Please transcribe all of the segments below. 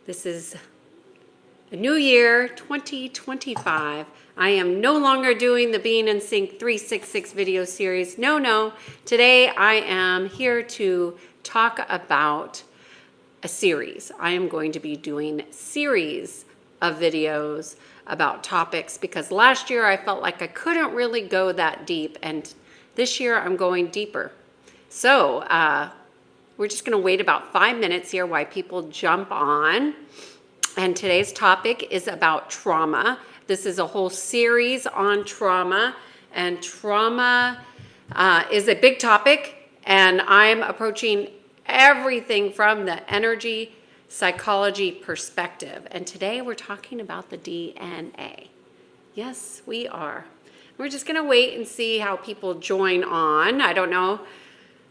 This is a new year, 2025. I am no longer doing the Being in Sync 366 video series. No. Today I am here to talk about a series. I am going to be doing series of videos about topics because last year I felt like I couldn't really go that deep, and this year I'm going deeper. So we're just going to wait about 5 minutes here while people jump on. And today's topic is about trauma. This is a whole series on trauma, and trauma is a big topic, and I'm approaching everything from the energy psychology perspective. And today we're talking about the DNA. Yes, we are. We're just going to wait and see how people join on. I don't know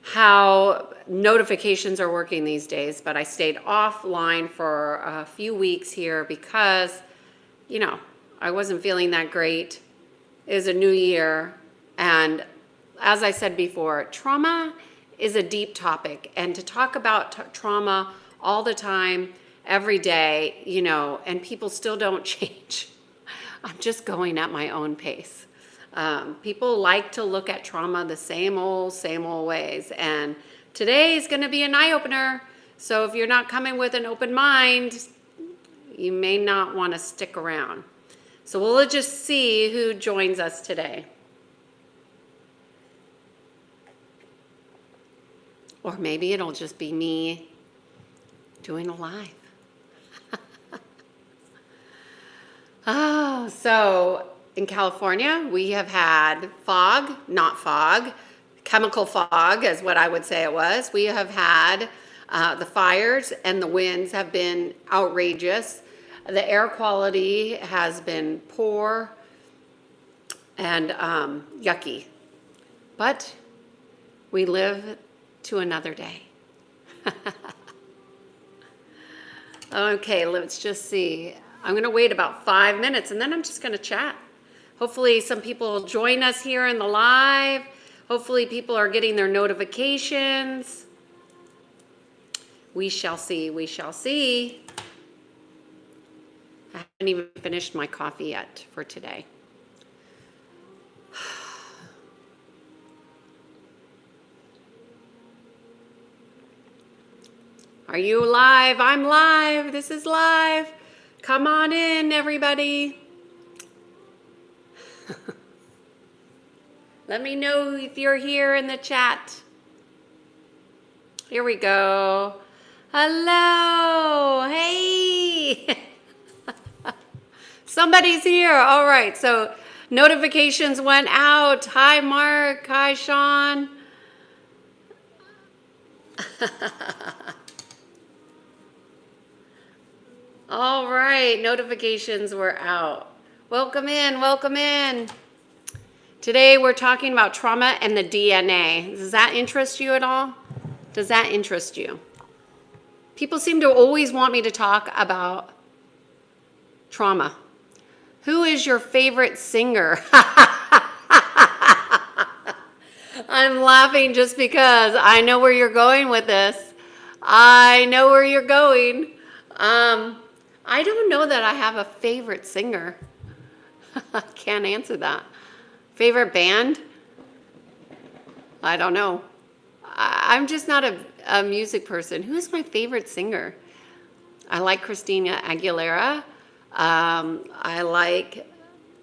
how notifications are working these days, but I stayed offline for a few weeks here because, I wasn't feeling that great. It was a new year, and as I said before, trauma is a deep topic, and to talk about trauma all the time, every day, and people still don't change. I'm just going at my own pace. People like to look at trauma the same old ways. And today is going to be an eye-opener. So if you're not coming with an open mind, you may not want to stick around. So we'll just see who joins us today. Or maybe it'll just be me doing a live. So in California, we have had chemical fog is what I would say it was. We have had the fires, and the winds have been outrageous. The air quality has been poor and yucky. But we live to another day. Okay, let's just see. I'm going to wait about 5 minutes, and then I'm just going to chat. Hopefully some people will join us here in the live. Hopefully people are getting their notifications. We shall see. I haven't even finished my coffee yet for today. Are you live? I'm live. This is live. Come on in, everybody. Let me know if you're here in the chat. Here we go. Hello. Hey. Somebody's here. All right. So notifications went out. Hi, Mark. Hi, Sean. All right. Notifications were out. Welcome in. Today we're talking about trauma and the DNA. Does that interest you at all? Does that interest you? People seem to always want me to talk about trauma. Who is your favorite singer? I'm laughing just because I know where you're going with this. I know where you're going. I don't know that I have a favorite singer. I can't answer that. Favorite band? I don't know. I'm just not a music person. Who's my favorite singer? I like Christina Aguilera. I like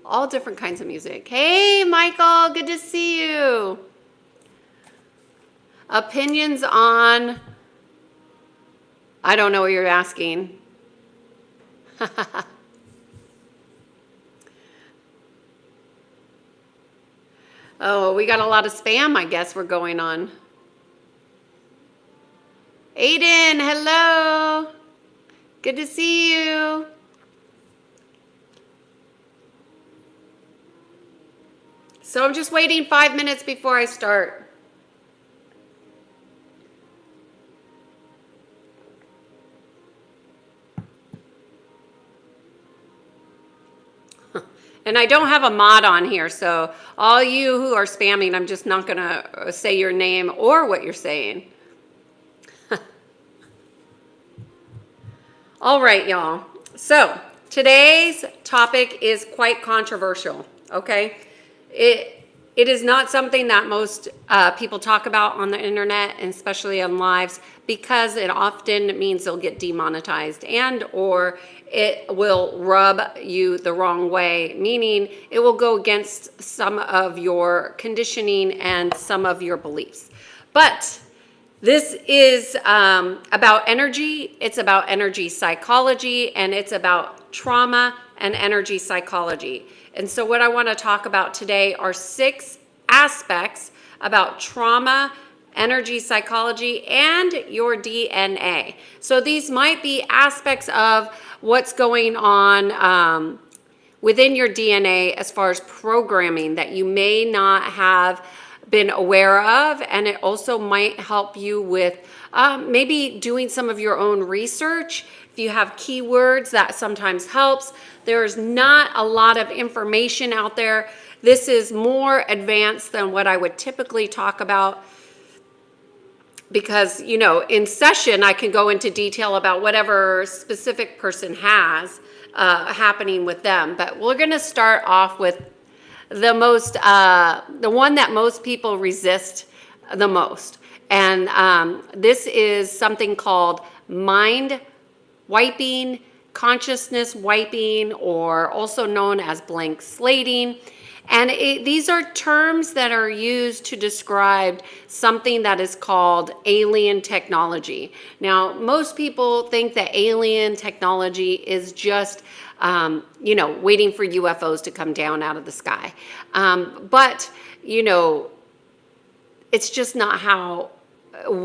all different kinds of music. Hey, Michael, good to see you. Opinions on, I don't know what you're asking. Oh, we got a lot of spam, I guess, we're going on. Aiden, hello. Good to see you. So I'm just waiting 5 minutes before I start. And I don't have a mod on here, so all you who are spamming, I'm just not going to say your name or what you're saying. All right, y'all. So today's topic is quite controversial. Okay, it is not something that most people talk about on the internet, and especially on lives, because it often means they'll get demonetized and or it will rub you the wrong way, meaning it will go against some of your conditioning and some of your beliefs. But this is about energy, it's about energy psychology, and it's about trauma and energy psychology. And so what I want to talk about today are 6 aspects about trauma, energy psychology, and your DNA. So these might be aspects of what's going on within your DNA as far as programming that you may not have been aware of, and it also might help you with maybe doing some of your own research. If you have keywords, that sometimes helps. There's not a lot of information out there. This is more advanced than what I would typically talk about because, you know, in session I can go into detail about whatever specific person has happening with them. But we're going to start off with the one that most people resist the most. And this is something called mind wiping, consciousness wiping, or also known as blank slating. And these are terms that are used to describe something that is called alien technology. Now, most people think that alien technology is just waiting for UFOs to come down out of the sky. But, it's just not how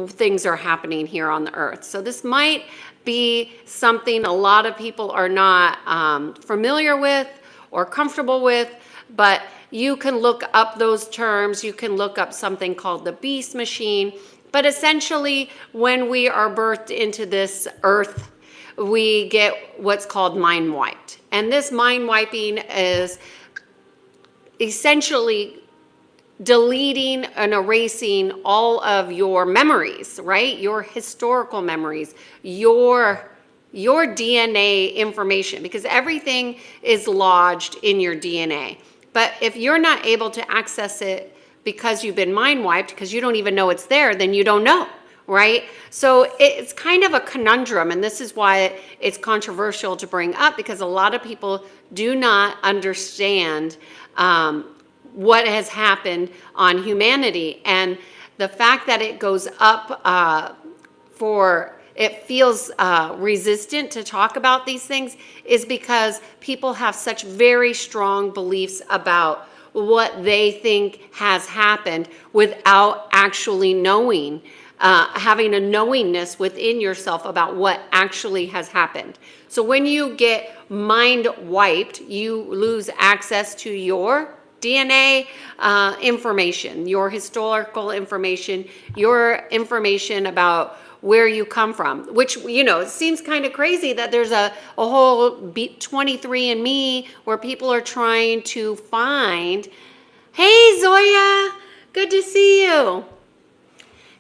things are happening here on the earth. So this might be something a lot of people are not familiar with or comfortable with, but you can look up those terms. You can look up something called the beast machine. But essentially, when we are birthed into this earth, we get what's called mind wiped. And this mind wiping is essentially deleting and erasing all of your memories, right? Your historical memories, your DNA information, because everything is lodged in your DNA. But if you're not able to access it because you've been mind wiped, because you don't even know it's there, then you don't know. Right? So it's kind of a conundrum, and this is why it's controversial to bring up, because a lot of people do not understand what has happened on humanity. And the fact that it goes up it feels resistant to talk about these things is because people have such very strong beliefs about what they think has happened without actually knowing. Having a knowingness within yourself about what actually has happened. So when you get mind wiped, you lose access to your DNA information, your historical information, your information about where you come from, which, it seems kind of crazy that there's a whole 23andMe where people are trying to find, hey Zoya, good to see you.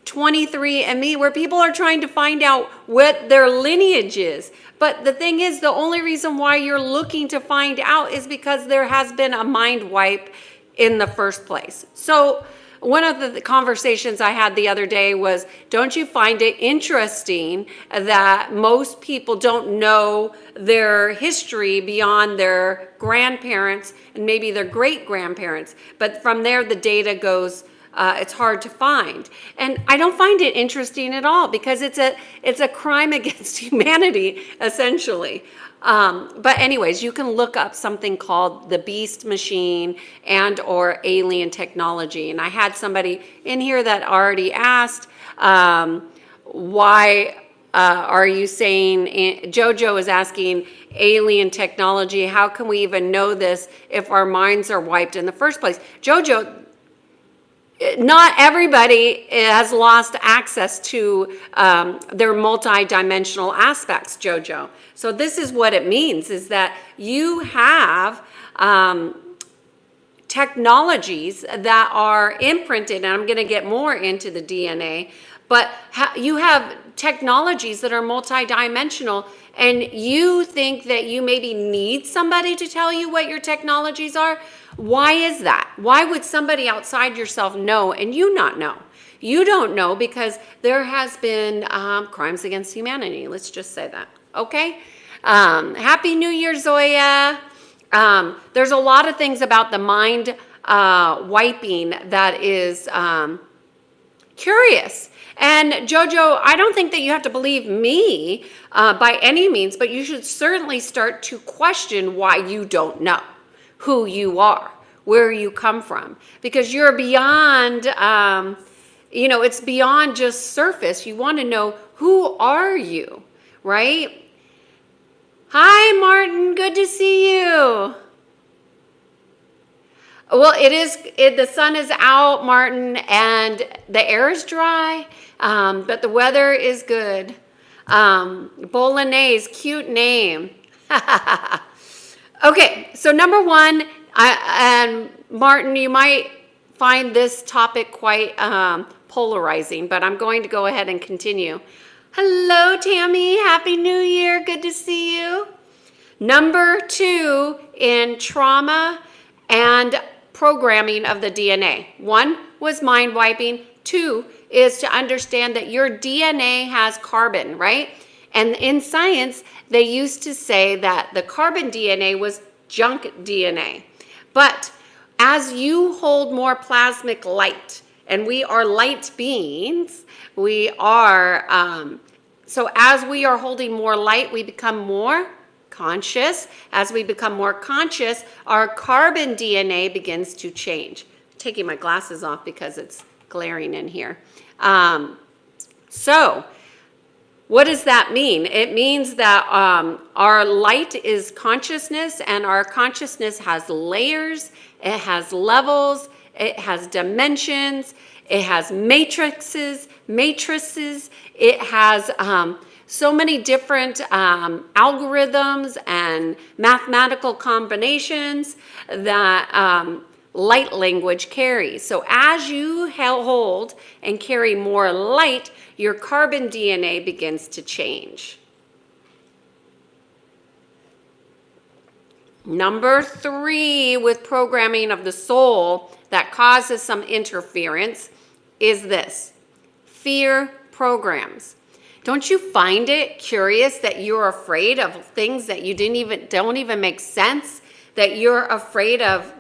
23andMe, where people are trying to find out what their lineage is. But the thing is, the only reason why you're looking to find out is because there has been a mind wipe in the first place. So one of the conversations I had the other day was, don't you find it interesting that most people don't know their history beyond their grandparents and maybe their great-grandparents? But from there, the data goes, it's hard to find. And I don't find it interesting at all, because it's a crime against humanity, essentially. But anyways, you can look up something called the beast machine and or alien technology. And I had somebody in here that already asked, why are you saying, Jojo is asking, alien technology, how can we even know this if our minds are wiped in the first place? Jojo, not everybody has lost access to their multi-dimensional aspects, Jojo. So this is what it means, is that you have technologies that are imprinted, and I'm going to get more into the DNA, but you have technologies that are multidimensional, and you think that you maybe need somebody to tell you what your technologies are. Why is that? Why would somebody outside yourself know and you not know? You don't know because there has been crimes against humanity. Let's just say that. Okay? Happy New Year, Zoya. There's a lot of things about the mind wiping that is curious. And Jojo, I don't think that you have to believe me by any means, but you should certainly start to question why you don't know who you are, where you come from, because you're beyond, it's beyond just surface. You want to know, who are you, right? Hi, Martin. Good to see you. Well, the sun is out, Martin, and the air is dry, but the weather is good. Bolognese, cute name. Okay, so number one, and Martin, you might find this topic quite polarizing, but I'm going to go ahead and continue. Hello, Tammy. Happy New Year. Good to see you. Number two in trauma and programming of the DNA. One was mind wiping. Two is to understand that your DNA has carbon, right? And in science, they used to say that the carbon DNA was junk DNA. But as you hold more plasmic light, and we are light beings, so as we are holding more light, we become more conscious. As we become more conscious, our carbon DNA begins to change. I'm taking my glasses off because it's glaring in here. So what does that mean? It means that our light is consciousness, and our consciousness has layers, it has levels, it has dimensions, it has matrices, it has so many different algorithms and mathematical combinations that light language carries. So as you hold and carry more light, your carbon DNA begins to change. Number three, with programming of the soul that causes some interference, is this: fear programs. Don't you find it curious that you're afraid of things that don't even make sense? That you're afraid of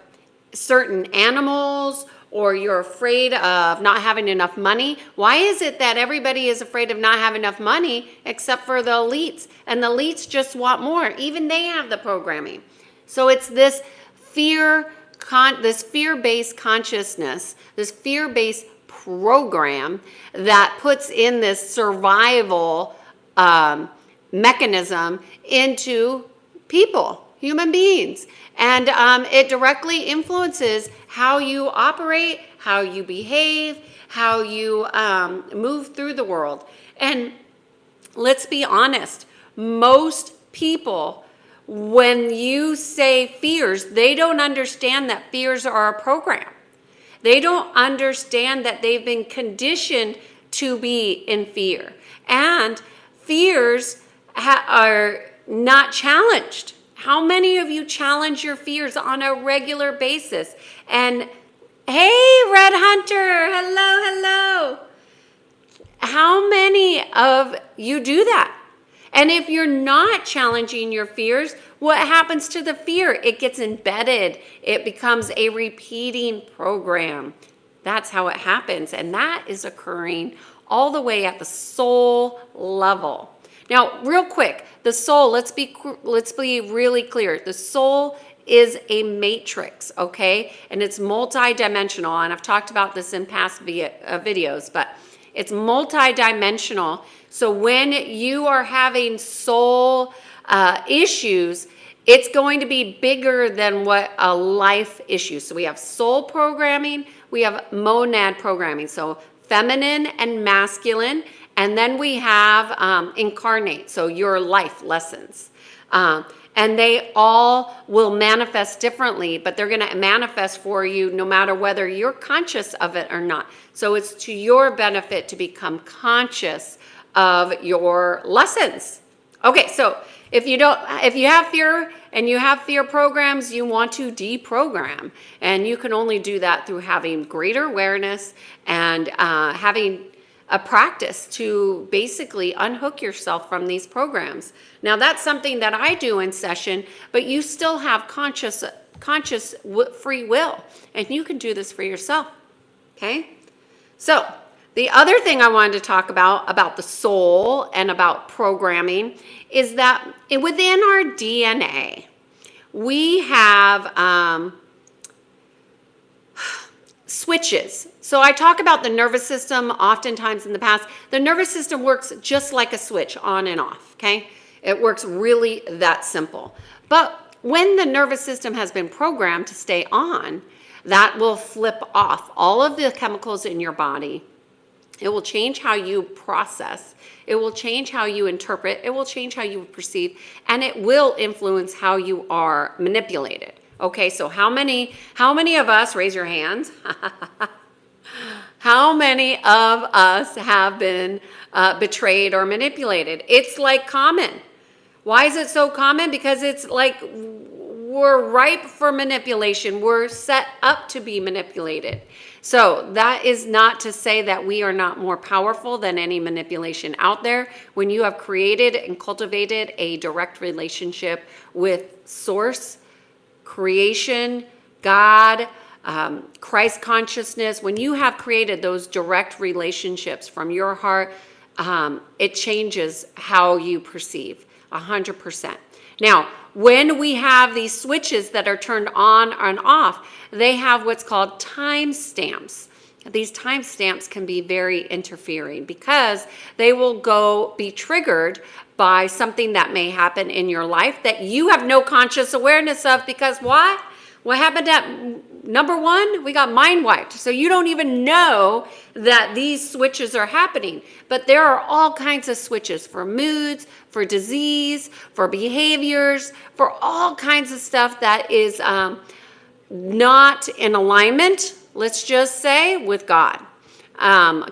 certain animals, or you're afraid of not having enough money? Why is it that everybody is afraid of not having enough money except for the elites? And the elites just want more. Even they have the programming. So it's this fear-based consciousness, this fear-based program that puts in this survival mechanism into people, human beings. And it directly influences how you operate, how you behave, how you move through the world. And let's be honest, most people, when you say fears, they don't understand that fears are a program. They don't understand that they've been conditioned to be in fear. And fears are not challenged. How many of you challenge your fears on a regular basis? And hey, Red Hunter, hello. How many of you do that? And if you're not challenging your fears, what happens to the fear? It gets embedded. It becomes a repeating program. That's how it happens. And that is occurring all the way at the soul level. Now, real quick, the soul, let's be really clear. The soul is a matrix, okay? And it's multidimensional. And I've talked about this in past videos, but it's multidimensional. So when you are having soul issues, it's going to be bigger than what a life issue. So we have soul programming, we have monad programming. So feminine and masculine, And then we have incarnate, so your life lessons. And they all will manifest differently, but they're going to manifest for you no matter whether you're conscious of it or not. So it's to your benefit to become conscious of your lessons. Okay, so if you have fear and you have fear programs, you want to deprogram. And you can only do that through having greater awareness and having a practice to basically unhook yourself from these programs. Now that's something that I do in session, but you still have conscious free will, and you can do this for yourself. Okay? So the other thing I wanted to talk about the soul and about programming, is that within our DNA, we have switches. So I talk about the nervous system oftentimes in the past. The nervous system works just like a switch, on and off, okay? It works really that simple. But when the nervous system has been programmed to stay on, that will flip off all of the chemicals in your body. It will change how you process. It will change how you interpret. It will change how you perceive, and it will influence how you are manipulated. Okay, so how many of us, raise your hands, how many of us have been betrayed or manipulated? It's like common. Why is it so common? Because it's like we're ripe for manipulation. We're set up to be manipulated. So that is not to say that we are not more powerful than any manipulation out there. When you have created and cultivated a direct relationship with Source, creation, God, Christ consciousness, when you have created those direct relationships from your heart, it changes how you perceive 100%. Now, when we have these switches that are turned on and off, they have what's called time stamps. These time stamps can be very interfering because they will be triggered by something that may happen in your life that you have no conscious awareness of, because why? What happened at number one? We got mind wiped. So you don't even know that these switches are happening. But there are all kinds of switches for moods, for disease, for behaviors, for all kinds of stuff that is not in alignment, let's just say, with God.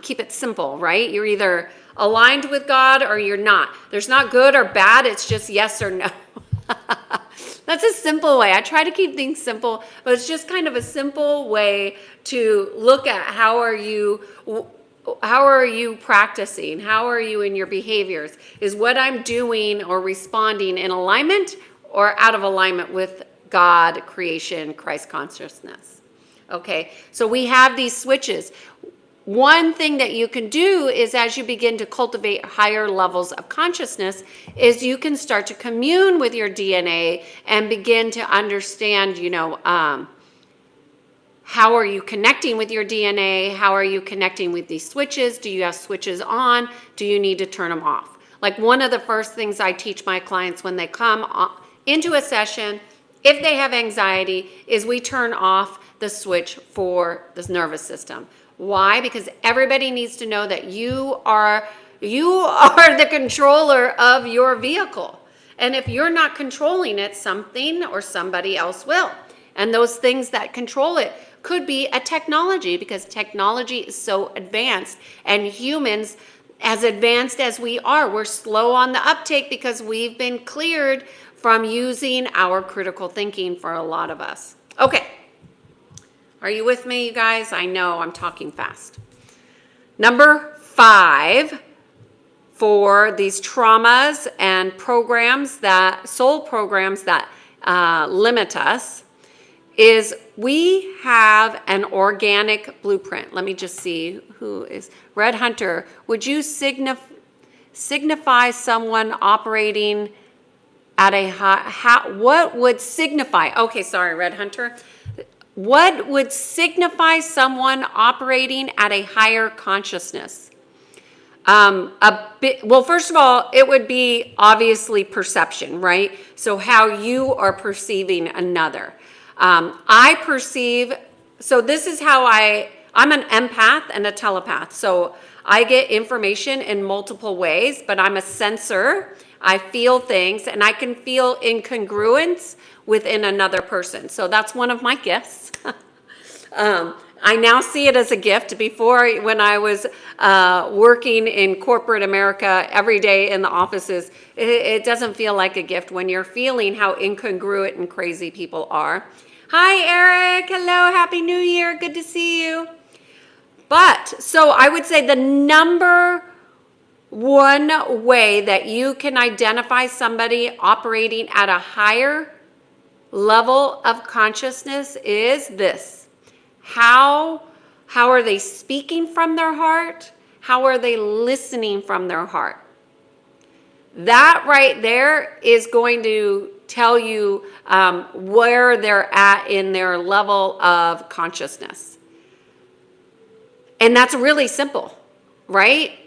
Keep it simple, right? You're either aligned with God or you're not. There's not good or bad. It's just yes or no. That's a simple way. I try to keep things simple, but it's just kind of a simple way to look at how are you practicing? How are you in your behaviors? Is what I'm doing or responding in alignment or out of alignment with God, creation, Christ consciousness? Okay, so we have these switches. One thing that you can do is, as you begin to cultivate higher levels of consciousness, is you can start to commune with your DNA and begin to understand, how are you connecting with your DNA? How are you connecting with these switches? Do you have switches on? Do you need to turn them off? Like, one of the first things I teach my clients when they come into a session, if they have anxiety, is we turn off the switch for this nervous system. Why? Because everybody needs to know that you are the controller of your vehicle. And if you're not controlling it, something or somebody else will. And those things that control it could be a technology, because technology is so advanced, and humans, as advanced as we are, we're slow on the uptake because we've been cleared from using our critical thinking for a lot of us. Okay. Are you with me, you guys? I know I'm talking fast. Number 5 for these traumas and soul programs that limit us is we have an organic blueprint. Let me just see who is. Red Hunter, would you signify someone operating at a high, what would signify? Okay, sorry, Red Hunter. What would signify someone operating at a higher consciousness? Well, first of all, it would be obviously perception, right? So how you are perceiving another. So this is how I'm an empath and a telepath. So I get information in multiple ways, but I'm a sensor. I feel things, and I can feel incongruence within another person. So that's one of my gifts. I now see it as a gift. Before, when I was working in corporate America every day in the offices, it doesn't feel like a gift when you're feeling how incongruent and crazy people are. Hi, Eric. Hello. Happy New Year. Good to see you. But, so I would say the number one way that you can identify somebody operating at a higher level of consciousness is this. How are they speaking from their heart? How are they listening from their heart? That right there is going to tell you where they're at in their level of consciousness. And that's really simple, right?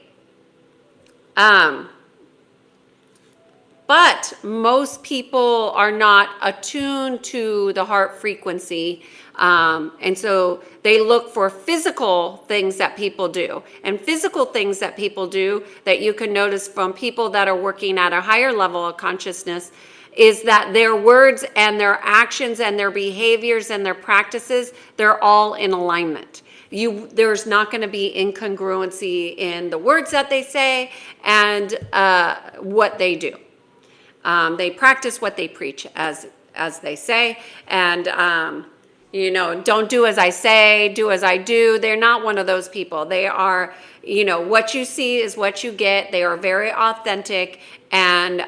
But most people are not attuned to the heart frequency. And so they look for physical things that people do. And physical things that people do that you can notice from people that are working at a higher level of consciousness is that their words and their actions and their behaviors and their practices, they're all in alignment. There's not going to be incongruency in the words that they say and what they do. They practice what they preach, as they say, and don't do as I say, do as I do. They're not one of those people. They are, what you see is what you get. They are very authentic, and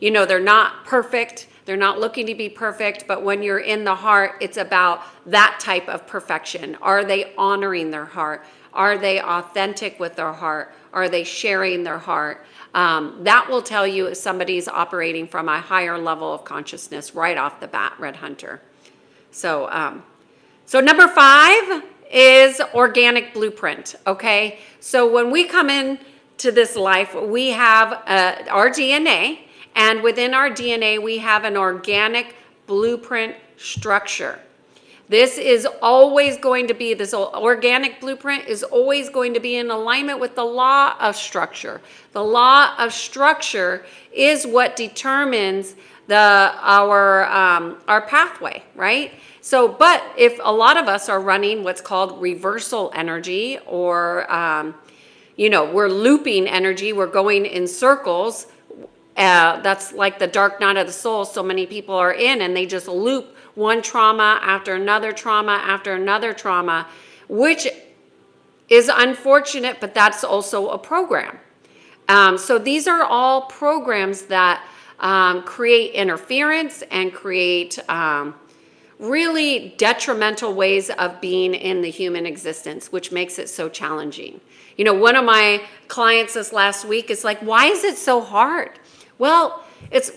they're not perfect. They're not looking to be perfect, but when you're in the heart, it's about that type of perfection. Are they honoring their heart? Are they authentic with their heart? Are they sharing their heart? That will tell you if somebody's operating from a higher level of consciousness right off the bat, Red Hunter. So number 5 is organic blueprint, okay? So when we come into this life, we have our DNA, and within our DNA, we have an organic blueprint structure. This organic blueprint is always going to be in alignment with the law of structure. The law of structure is what determines our pathway, right? So, but if a lot of us are running what's called reversal energy, or we're looping energy, we're going in circles. That's like the dark night of the soul. So many people are in, and they just loop one trauma after another trauma after another trauma, which is unfortunate, but that's also a program. So these are all programs that create interference and create really detrimental ways of being in the human existence, which makes it so challenging. One of my clients this last week is like, why is it so hard? Well, it's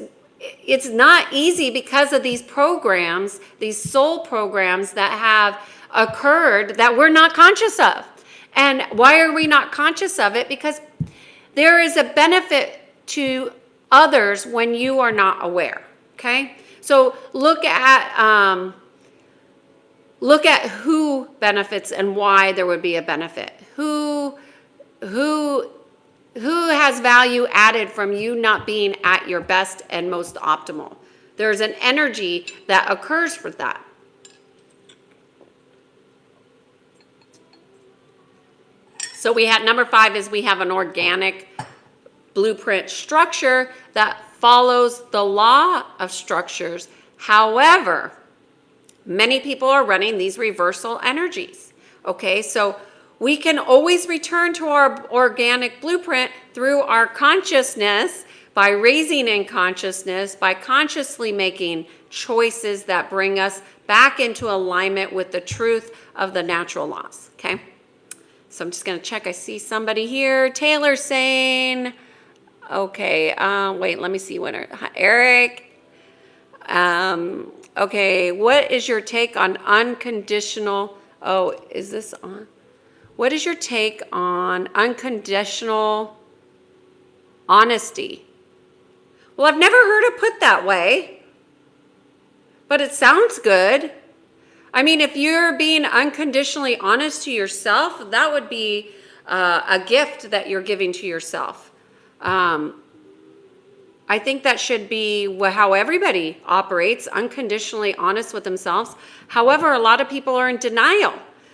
not easy because of these programs, these soul programs that have occurred that we're not conscious of. And why are we not conscious of it? Because there is a benefit to others when you are not aware, okay? So look at who benefits and why there would be a benefit. Who has value added from you not being at your best and most optimal? There's an energy that occurs for that. So number 5 is we have an organic blueprint structure that follows the law of structures. However, many people are running these reversal energies. Okay, so we can always return to our organic blueprint through our consciousness, by raising in consciousness, by consciously making choices that bring us back into alignment with the truth of the natural laws, okay? So I'm just going to check. I see somebody here. Taylor saying, okay, wait, let me see. Eric. Okay, what is your take on unconditional, is this on? What is your take on unconditional honesty? Well, I've never heard it put that way, but it sounds good. I mean, if you're being unconditionally honest to yourself, that would be a gift that you're giving to yourself. I think that should be how everybody operates, unconditionally honest with themselves. However, a lot of people are in denial.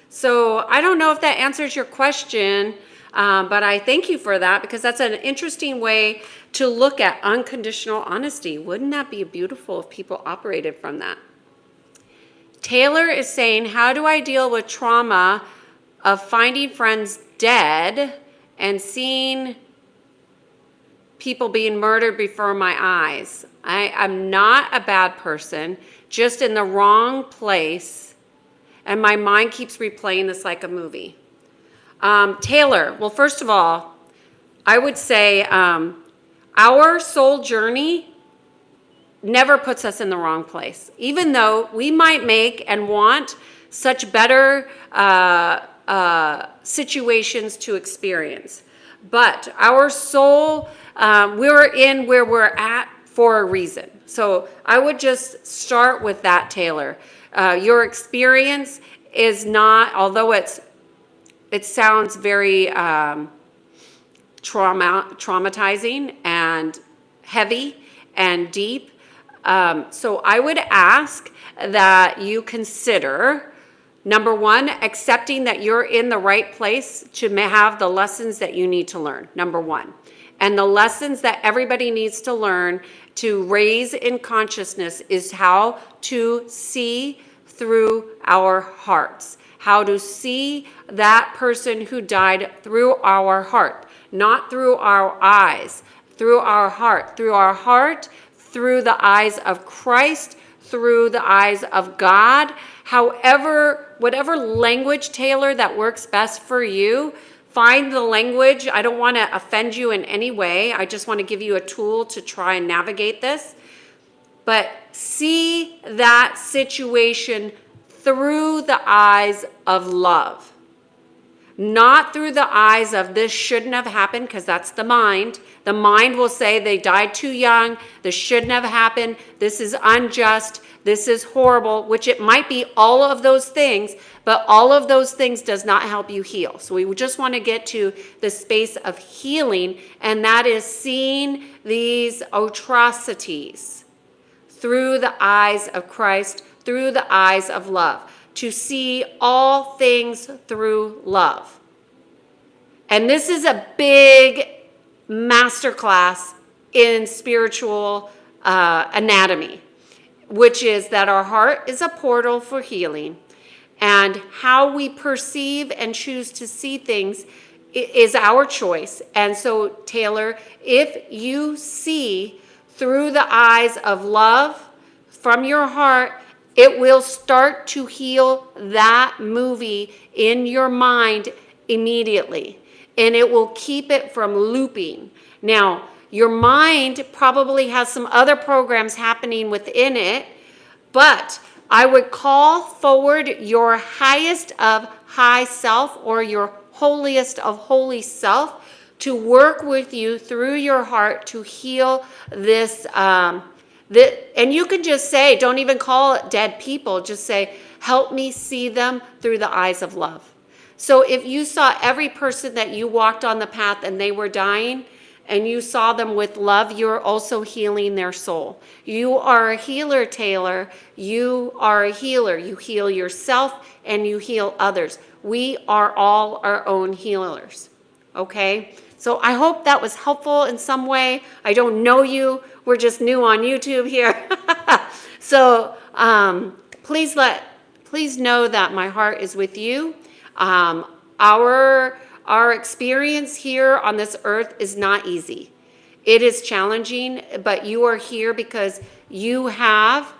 So I don't know if that answers your question, but I thank you for that, because that's an interesting way to look at unconditional honesty. Wouldn't that be beautiful if people operated from that? Taylor is saying, how do I deal with trauma of finding friends dead and seeing people being murdered before my eyes? I'm not a bad person, just in the wrong place, and my mind keeps replaying this like a movie. Taylor, well, first of all, I would say our soul journey never puts us in the wrong place, even though we might make and want such better situations to experience. But our soul, we're in where we're at for a reason. So I would just start with that, Taylor. Your experience is not, although it sounds very traumatizing and heavy and deep. So I would ask that you consider, number one, accepting that you're in the right place to have the lessons that you need to learn, number one. And the lessons that everybody needs to learn to raise in consciousness is how to see through our hearts, how to see that person who died through our heart, not through our eyes, through our heart, through the eyes of Christ, through the eyes of God. However, whatever language, Taylor, that works best for you, find the language. I don't want to offend you in any way. I just want to give you a tool to try and navigate this. But see that situation through the eyes of love. Not through the eyes of this shouldn't have happened, because that's the mind. The mind will say they died too young, this shouldn't have happened, this is unjust, this is horrible, which it might be all of those things, but all of those things does not help you heal. So we just want to get to the space of healing, and that is seeing these atrocities through the eyes of Christ, through the eyes of love. To see all things through love. And this is a big masterclass in spiritual anatomy, which is that our heart is a portal for healing, and how we perceive and choose to see things is our choice. And so, Taylor, if you see through the eyes of love from your heart, it will start to heal that movie in your mind immediately, and it will keep it from looping. Now, your mind probably has some other programs happening within it, but I would call forward your highest of high self, or your holiest of holy self, to work with you through your heart to heal this. And you can just say, don't even call it dead people, just say, help me see them through the eyes of love. So if you saw every person that you walked on the path and they were dying, and you saw them with love, you're also healing their soul. You are a healer, Taylor. You are a healer. You heal yourself and you heal others. We are all our own healers, okay? So I hope that was helpful in some way. I don't know you. We're just new on YouTube here. So please know that my heart is with you. Our experience here on this earth is not easy. It is challenging, but you are here because you have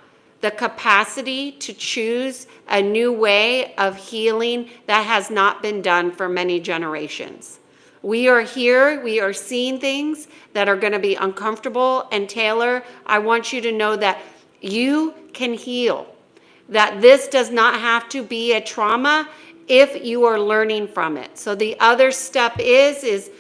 the capacity to choose a new way of healing that has not been done for many generations. We are here, we are seeing things that are going to be uncomfortable. And Taylor, I want you to know that you can heal, that this does not have to be a trauma if you are learning from it. So the other step is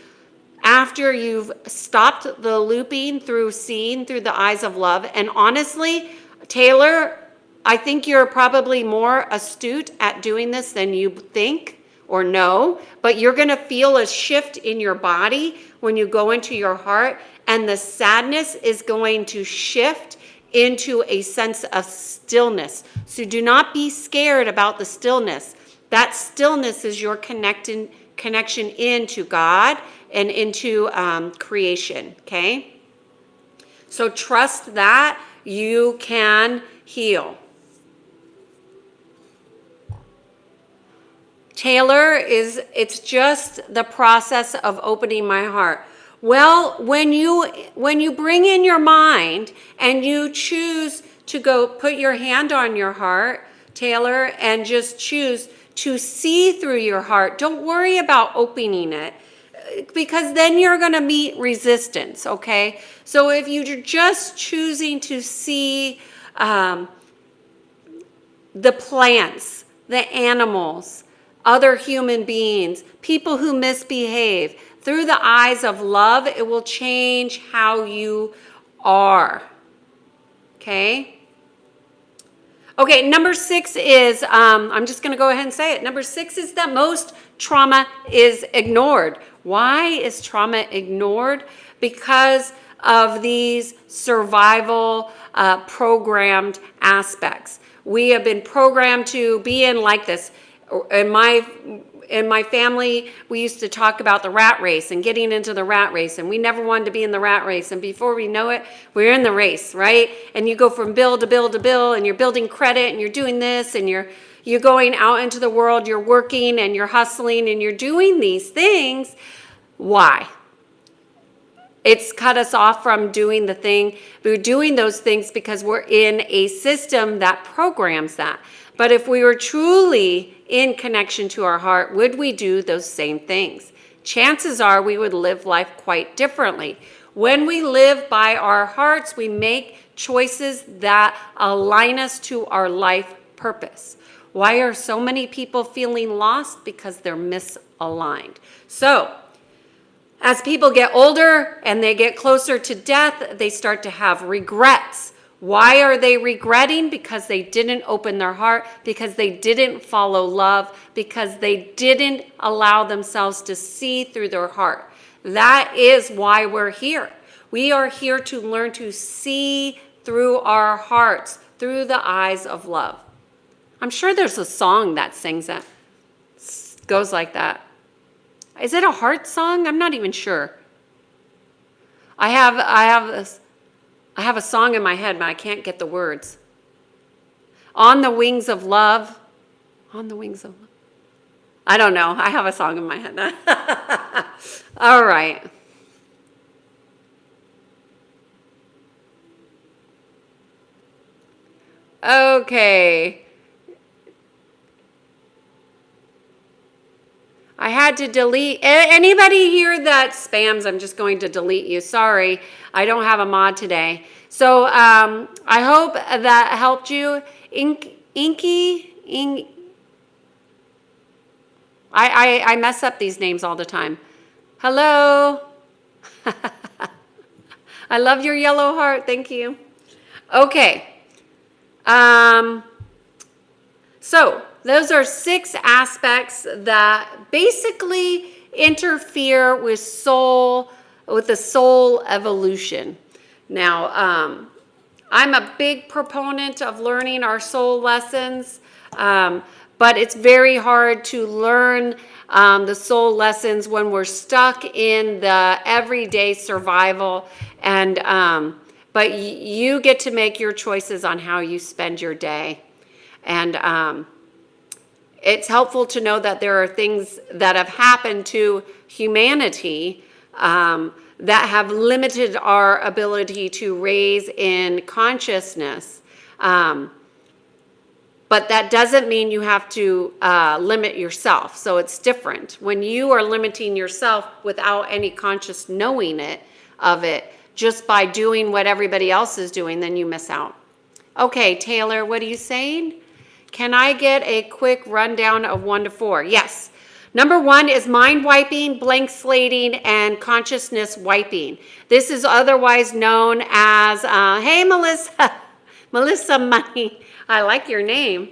after you've stopped the looping through seeing through the eyes of love. And honestly, Taylor, I think you're probably more astute at doing this than you think, or no, but you're going to feel a shift in your body when you go into your heart, and the sadness is going to shift into a sense of stillness. So do not be scared about the stillness. That stillness is your connection into God and into creation, okay? So trust that you can heal. Taylor, it's just the process of opening my heart. Well, when you bring in your mind and you choose to go put your hand on your heart, Taylor, and just choose to see through your heart, don't worry about opening it, because then you're going to meet resistance, okay? So if you're just choosing to see the plants, the animals, other human beings, people who misbehave, through the eyes of love, it will change how you are. Okay? Okay, number 6 is, I'm just going to go ahead and say it. Number 6 is that most trauma is ignored. Why is trauma ignored? Because of these survival programmed aspects. We have been programmed to be in like this. In my family, we used to talk about the rat race and getting into the rat race, and we never wanted to be in the rat race. And before we know it, we're in the race, right? And you go from bill to bill to bill, and you're building credit, and you're doing this, and you're going out into the world, you're working, and you're hustling, and you're doing these things. Why? It's cut us off from doing the thing. We're doing those things because we're in a system that programs that. But if we were truly in connection to our heart, would we do those same things? Chances are we would live life quite differently. When we live by our hearts, we make choices that align us to our life purpose. Why are so many people feeling lost? Because they're misaligned. So, as people get older and they get closer to death, they start to have regrets. Why are they regretting? Because they didn't open their heart, because they didn't follow love, because they didn't allow themselves to see through their heart. That is why we're here. We are here to learn to see through our hearts, through the eyes of love. I'm sure there's a song that sings that, goes like that. Is it a heart song? I'm not even sure. I have a song in my head, but I can't get the words. On the wings of love. On the wings of love. I don't know. I have a song in my head. All right. Okay. I had to delete. Anybody here that spams, I'm just going to delete you. Sorry, I don't have a mod today. So I hope that helped you. Inky. I mess up these names all the time. Hello. I love your yellow heart. Thank you. Okay. So those are 6 aspects that basically interfere with the soul evolution. Now, I'm a big proponent of learning our soul lessons, but it's very hard to learn the soul lessons when we're stuck in the everyday survival. And but you get to make your choices on how you spend your day. And it's helpful to know that there are things that have happened to humanity that have limited our ability to raise in consciousness. But that doesn't mean you have to limit yourself. So it's different. When you are limiting yourself without any conscious knowing of it, just by doing what everybody else is doing, then you miss out. Okay, Taylor, what are you saying? Can I get a quick rundown of 1 to 4? Yes. Number 1 is mind wiping, blank slating, and consciousness wiping. This is otherwise known as, hey, Melissa, Melissa Money. I like your name.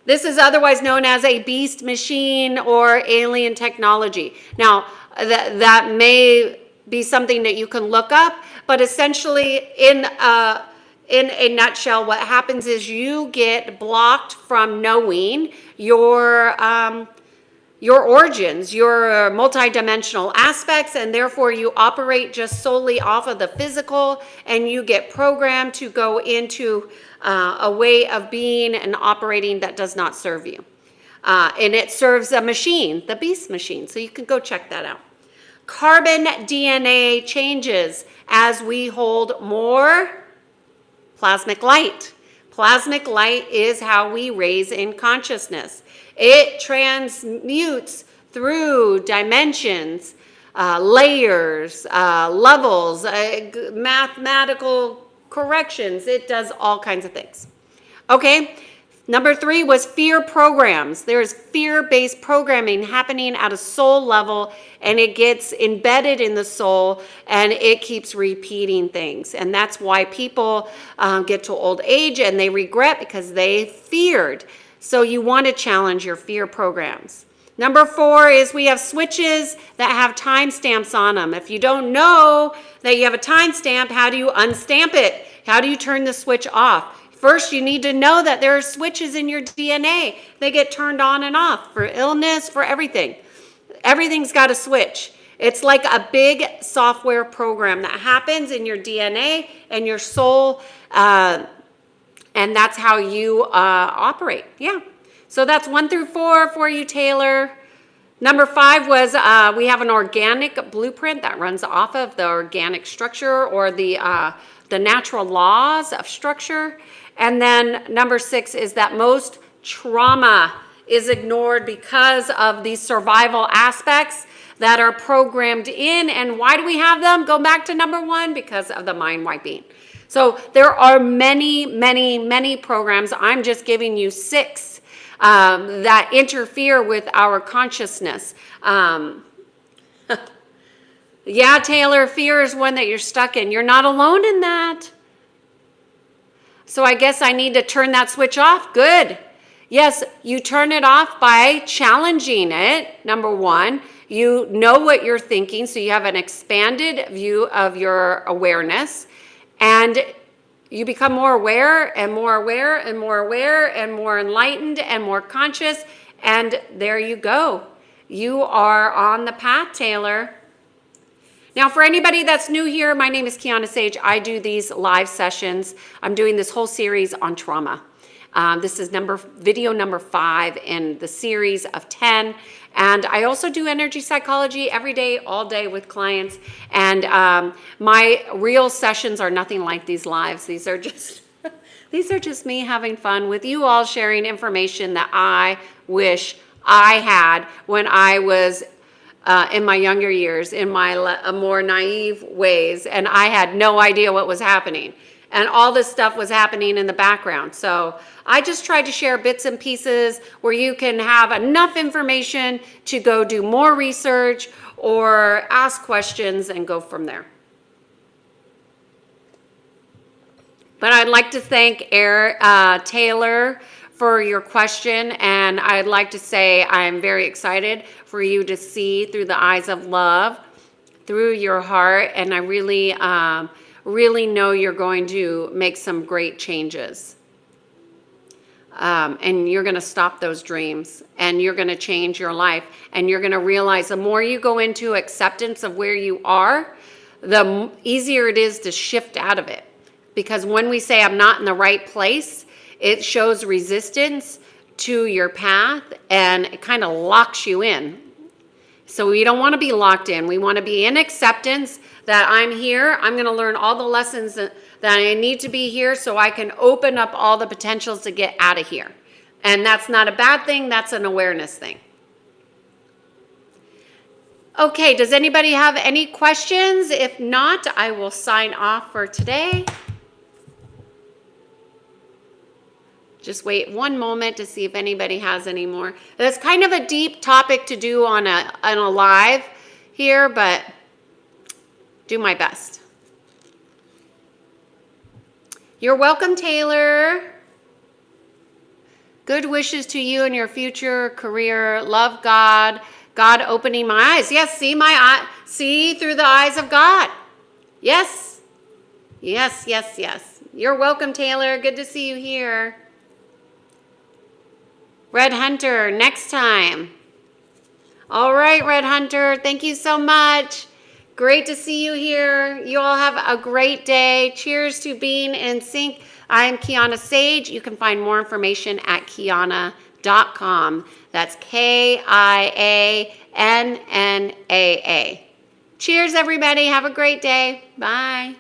This is otherwise known as a beast machine or alien technology. Now, that may be something that you can look up, but essentially in a nutshell, what happens is you get blocked from knowing your origins, your multidimensional aspects, and therefore you operate just solely off of the physical, and you get programmed to go into a way of being and operating that does not serve you. And it serves a machine, the beast machine, so you can go check that out. Carbon DNA changes as we hold more plasmic light. Plasmic light is how we raise in consciousness. It transmutes through dimensions, layers, levels, mathematical corrections. It does all kinds of things. Okay, number 3 was fear programs. There's fear-based programming happening at a soul level, and it gets embedded in the soul, and it keeps repeating things. And that's why people get to old age and they regret, because they feared. So you want to challenge your fear programs. Number 4 is we have switches that have timestamps on them. If you don't know that you have a timestamp, how do you unstamp it? How do you turn the switch off? First, you need to know that there are switches in your DNA. They get turned on and off for illness, for everything. Everything's got a switch. It's like a big software program that happens in your DNA and your soul, and that's how you operate. Yeah. So that's 1 through 4 for you, Taylor. Number 5 was we have an organic blueprint that runs off of the organic structure or the natural laws of structure. And then number 6 is that most trauma is ignored because of these survival aspects that are programmed in. And why do we have them? Go back to number 1, because of the mind wiping. So there are many, many, many programs. I'm just giving you 6 that interfere with our consciousness. Yeah, Taylor, fear is one that you're stuck in. You're not alone in that. So I guess I need to turn that switch off. Good. Yes, you turn it off by challenging it, number 1. You know what you're thinking, so you have an expanded view of your awareness. And you become more aware and more aware and more aware and more enlightened and more conscious. And there you go. You are on the path, Taylor. Now, for anybody that's new here, my name is Kiana Sage. I do these live sessions. I'm doing this whole series on trauma. This is video number 5 in the series of 10. And I also do energy psychology every day, all day with clients. And my real sessions are nothing like these lives. These are just me having fun with you all, sharing information that I wish I had when I was in my younger years, in my more naive ways, and I had no idea what was happening. And all this stuff was happening in the background. So I just tried to share bits and pieces where you can have enough information to go do more research or ask questions and go from there. But I'd like to thank Taylor for your question, and I'd like to say I'm very excited for you to see through the eyes of love, through your heart, and I really know you're going to make some great changes. And you're going to stop those dreams, and you're going to change your life, and you're going to realize the more you go into acceptance of where you are, the easier it is to shift out of it. Because when we say I'm not in the right place, it shows resistance to your path, and it kind of locks you in. So we don't want to be locked in. We want to be in acceptance that I'm here. I'm going to learn all the lessons that I need to be here so I can open up all the potentials to get out of here. And that's not a bad thing. That's an awareness thing. Okay, does anybody have any questions? If not, I will sign off for today. Just wait one moment to see if anybody has any more. That's kind of a deep topic to do on a live here, but do my best. You're welcome, Taylor. Good wishes to you and your future career. Love God. God opening my eyes. Yes, see through the eyes of God. Yes. Yes, yes, yes. You're welcome, Taylor. Good to see you here. Red Hunter, next time. All right, Red Hunter, thank you so much. Great to see you here. You all have a great day. Cheers to being in sync. I'm Kiana Sage. You can find more information at Kiana.com. That's KIANNAA. Cheers, everybody. Have a great day. Bye.